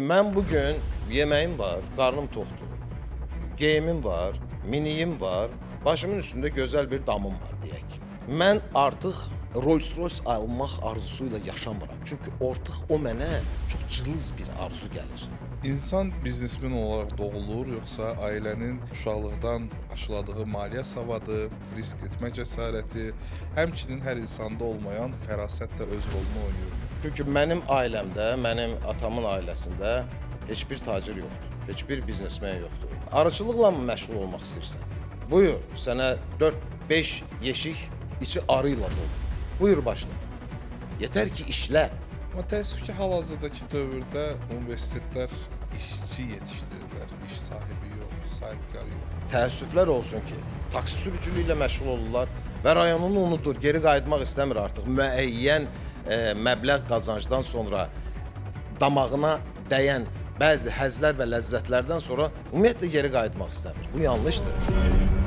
Mən bugün yeməyim var, qarnım toxdur. Geyimim var, miniyim var, başımın üstündə gözəl bir damım var deyək ki. Mən artıq Rolls-Royce almaq arzusuyla yaşamıram. Çünki artıq o mənə çox cılız bir arzu gəlir. İnsan biznesmen olaraq doğulur, yoxsa ailənin uşaqlıqdan aşıladığı maliyyə savadı, risk etmə cəsarəti, həmçinin hər insanda olmayan fərasət də öz rolunu oynayır. Çünki mənim ailəmdə, mənim atamın ailəsində heç bir tacir yoxdur, heç bir biznesmen yoxdur. Arıçılıqla mı məşğul olmaq istəyirsən? Buyur, sənə 4-5 yeşik içi arıyla dolu. Buyur başla. Yetər ki işlə. Amma təəssüf ki, hal-hazırdakı dövrdə universitetlər işçi yetişdirirlər, iş sahibi yox, sahibkar yox. Təəssüflər olsun ki, taksi sürücülüyü ilə məşğul olurlar və rayonunu unudur, geri qayıtmaq istəmir artıq. Müəyyən məbləğ qazancdan sonra damağına dəyən bəzi həzlər və ləzzətlərdən sonra ümumiyyətlə geri qayıtmaq istəmir. Bu yanlışdır.